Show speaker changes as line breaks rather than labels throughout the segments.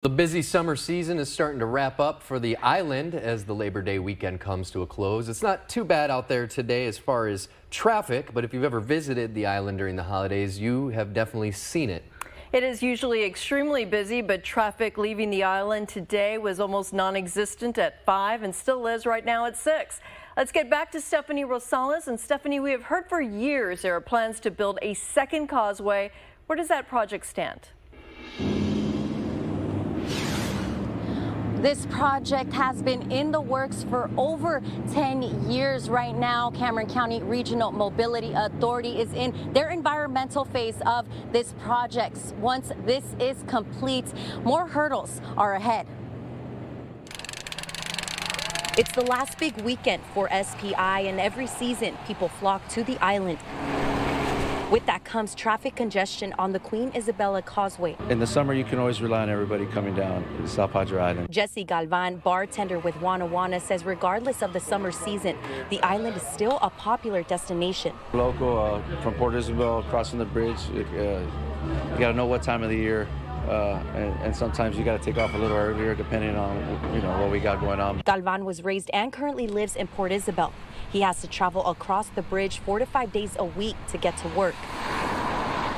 The busy summer season is starting to wrap up for the island as the Labor Day weekend comes to a close. It's not too bad out there today as far as traffic, but if you've ever visited the island during the holidays, you have definitely seen it.
It is usually extremely busy, but traffic leaving the island today was almost non-existent at 5 and still is right now at 6. Let's get back to Stephanie Rosales. And Stephanie, we have heard for years there are plans to build a second causeway. Where does that project stand?
This project has been in the works for over 10 years right now. Cameron County Regional Mobility Authority is in their environmental phase of this project. Once this is complete, more hurdles are ahead. It's the last big weekend for SPI, and every season people flock to the island. With that comes traffic congestion on the Queen Isabella Causeway.
In the summer, you can always rely on everybody coming down to South Padre Island.
Jesse Galvan, bartender with Wana Wana, says regardless of the summer season, the island is still a popular destination.
Local from Port Isabel, crossing the bridge, you got to know what time of the year. And sometimes you got to take off a little earlier depending on what we got going on.
Galvan was raised and currently lives in Port Isabel. He has to travel across the bridge 4 to 5 days a week to get to work.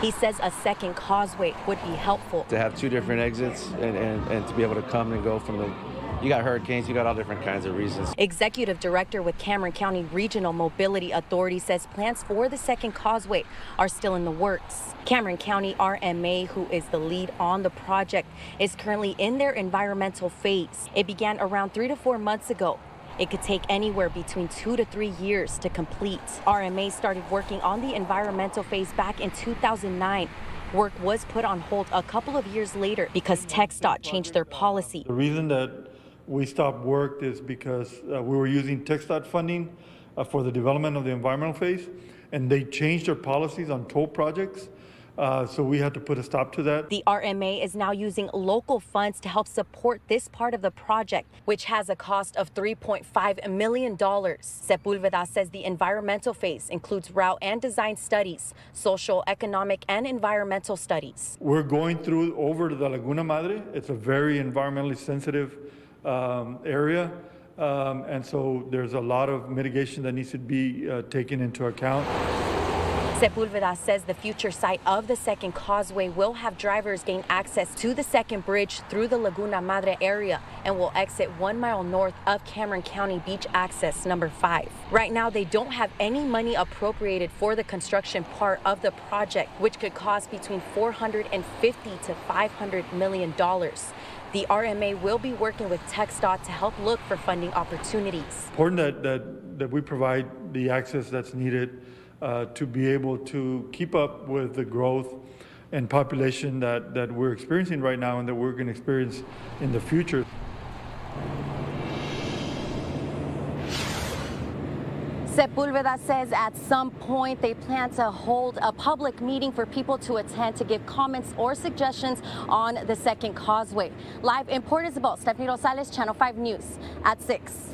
He says a second causeway would be helpful.
To have two different exits and to be able to come and go from the... You got hurricanes, you got all different kinds of reasons.
Executive Director with Cameron County Regional Mobility Authority says plans for the second causeway are still in the works. Cameron County RMA, who is the lead on the project, is currently in their environmental phase. It began around 3 to 4 months ago. It could take anywhere between 2 to 3 years to complete. RMA started working on the environmental phase back in 2009. Work was put on hold a couple of years later because TxDOT changed their policy.
The reason that we stopped work is because we were using TxDOT funding for the development of the environmental phase, and they changed their policies on toll projects. So we had to put a stop to that.
The RMA is now using local funds to help support this part of the project, which has a cost of $3.5 million. Sepulveda says the environmental phase includes route and design studies, social, economic, and environmental studies.
We're going through over the Laguna Madre. It's a very environmentally sensitive area. And so there's a lot of mitigation that needs to be taken into account.
Sepulveda says the future site of the second causeway will have drivers gain access to the second bridge through the Laguna Madre area and will exit 1 mile north of Cameron County Beach Access number 5. Right now, they don't have any money appropriated for the construction part of the project, which could cost between $450 to $500 million. The RMA will be working with TxDOT to help look for funding opportunities.
Important that we provide the access that's needed to be able to keep up with the growth and population that we're experiencing right now and that we're going to experience in the future.
Sepulveda says at some point they plan to hold a public meeting for people to attend to give comments or suggestions on the second causeway. Live in Port Isabel, Stephanie Rosales, Channel 5 News at 6.